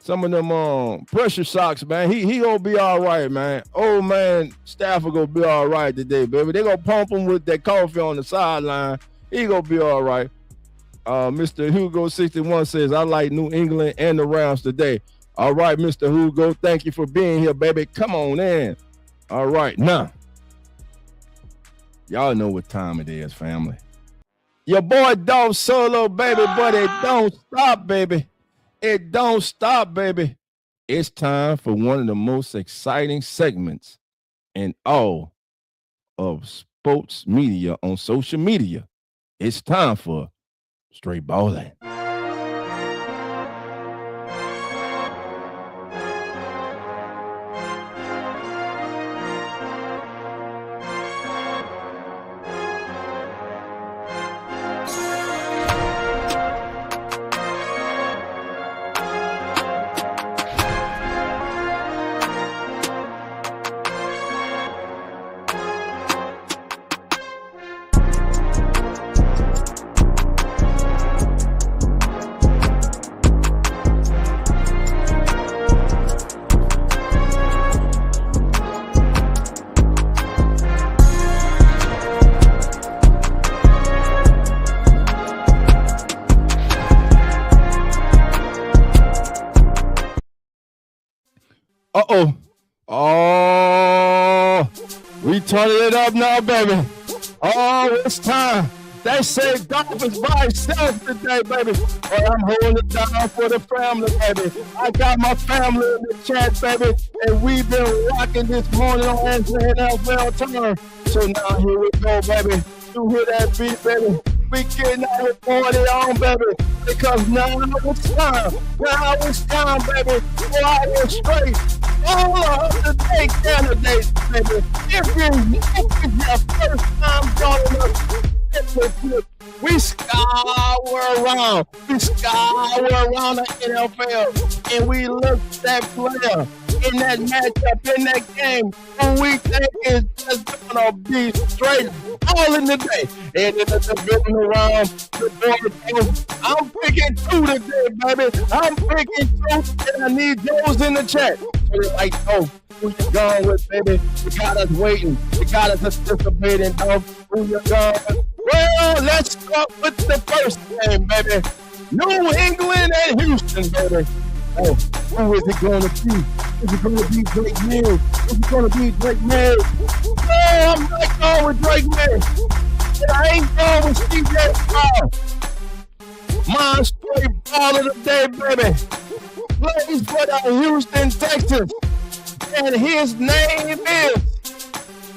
them pressure socks, man. He gonna be all right, man. Old man Stafford gonna be all right today, baby. They gonna pump him with that coffee on the sideline. He gonna be all right. Mr. Hugo 61 says, I like New England and the Rams today. All right, Mr. Hugo, thank you for being here, baby. Come on in. All right, now, y'all know what time it is, family. Your boy Dolph Solo, baby, but it don't stop, baby. It don't stop, baby. It's time for one of the most exciting segments in all of sports media on social media. It's time for Straight Ballin'. We turning it up now, baby. Oh, it's time. They say Dolphins by itself today, baby. But I'm holding it down for the family, baby. I got my family in the chat, baby. And we've been rocking this morning on NFL Turn. So now here we go, baby. You hear that beat, baby? We getting our party on, baby. Because now it's time. Now it's time, baby. 4 hours straight. All of the day candidates, baby. If it's your first time joining us, we scour around. We scour around the NFL. And we look at that player in that matchup, in that game, who we think is just gonna be straight all in the day. And in the divisional round, I'm picking 2 today, baby. I'm picking 2, and I need those in the chat. So they're like, oh, who you going with, baby? You got us waiting. You got us anticipating, dog. Who you going with? Well, let's start with the first game, baby. New England and Houston, baby. Oh, who is it going to be? Is it going to be Drake Mills? Is it going to be Drake Mills? No, I'm not going with Drake Mills. And I ain't going with CJ Stroud. My straight ball of the day, baby. Plays for the Houston Texans. And his name is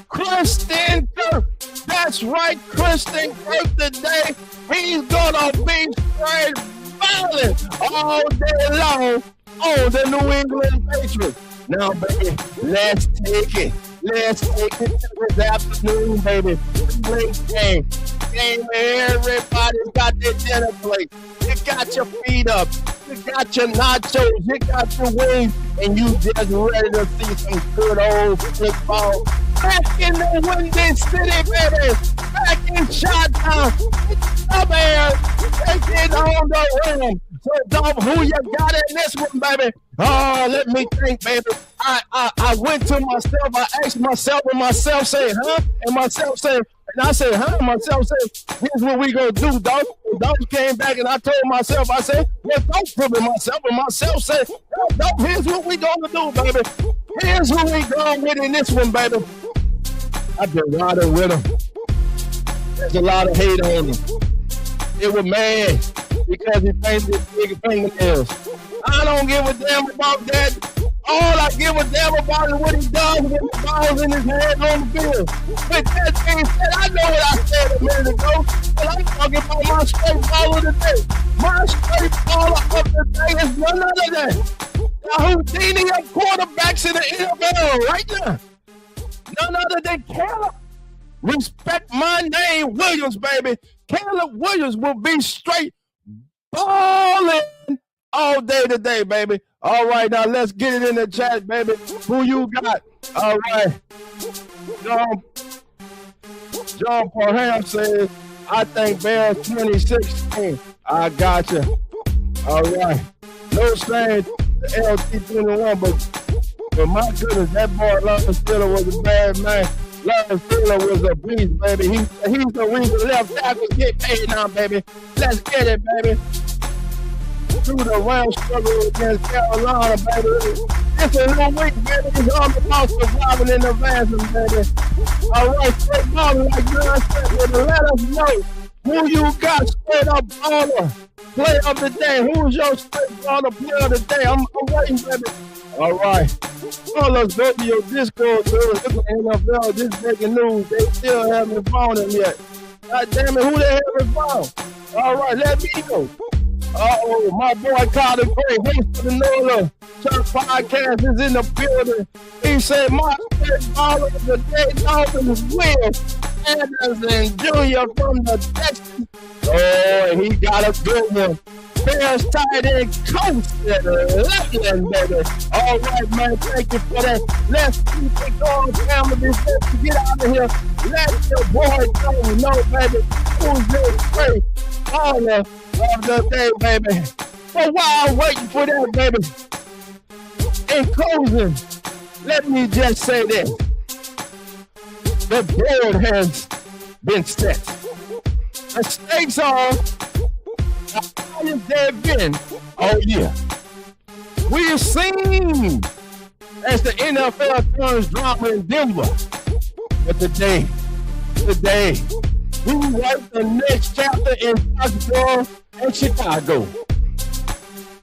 Christian Kirk. That's right, Christian Kirk today. He's going to be straight violent all day long on the New England Patriots. Now, baby, let's take it. Let's take it this afternoon, baby. Great game. Game where everybody's got their dinner plate. You got your feet up. You got your nachos. You got your wings. And you just ready to see some good old football. Back in the Windy City, baby. Back in Chi-Town. Come here. Take it on the rim. So, Dom, who you got in this one, baby? Oh, let me think, baby. I went to myself. I asked myself, and myself say, huh? And myself say, and I said, huh? And myself said, here's what we gonna do, dog. Dog came back, and I told myself, I said, well, don't prove it myself. And myself said, dog, here's what we gonna do, baby. Here's who we going with in this one, baby. I've been riding with him. There's a lot of hate on him. It was mad because he painted his big fingernails. I don't give a damn about that. All I give a damn about is what he does with the balls in his hand on the field. With that being said, I know what I said a minute ago, but I'm talking about my straight ball of the day. My straight ball of the day is none other than the Houdini of quarterbacks in the NFL right now. None other than Caleb. Respect my name, Williams, baby. Caleb Williams will be straight balling all day today, baby. All right, now let's get it in the chat, baby. Who you got? All right. John Parham says, I think Bears 2016. I got you. All right. No saying the LT 21, but my goodness, that boy Lawrence Taylor was a bad man. Lawrence Taylor was a beast, baby. He's the reason left tackles get paid now, baby. Let's get it, baby. Through the round struggle against Carolina, baby. It's a new week, baby. It's all about surviving in the advancement, baby. All right, straight ball like John said, let us know who you got straight up baller. Play of the day. Who's your straight baller player of the day? I'm waiting, baby. All right. Well, let's go to your Discord, so look at NFL, this breaking news. They still haven't found him yet. God damn it, who they haven't found? All right, let me go. Uh-oh, my boy Carter Gray, host of the NOLA Church Podcast, is in the building. He said, my straight baller of the day, Dolphins Will Anderson Jr. from the Texans. Oh, he got a good one. Bears tight end coach at 11, baby. All right, man. Thank you for that. Let's keep it going, family. Let's get out of here. Let your boy know, baby. Who's your straight baller of the day, baby? But while I'm waiting for that, baby, in closing, let me just say this. The board has been set. The stakes are highest they've been all year. We've seen as the NFL turns drama in Denver. But today, we write the next chapter in Foxborough and Chicago.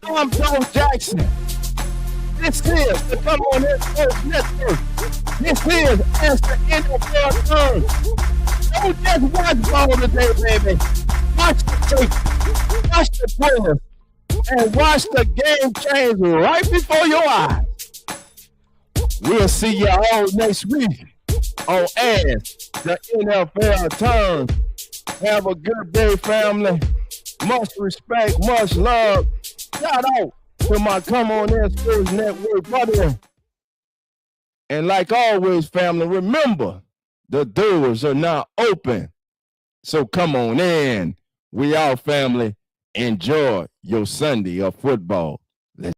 I'm Joe Jackson. This is the Come On Sports Network. This is as the NFL turns. Don't just watch ball today, baby. watch the tape, watch the players, and watch the game change right before your eyes. We'll see y'all next week on As the NFL Turns. Have a good day, family. Much respect, much love. Shout out to my Come On In Sports Network brother. And like always, family, remember, the doors are now open. So come on in. We all family. Enjoy your Sunday of football. Let's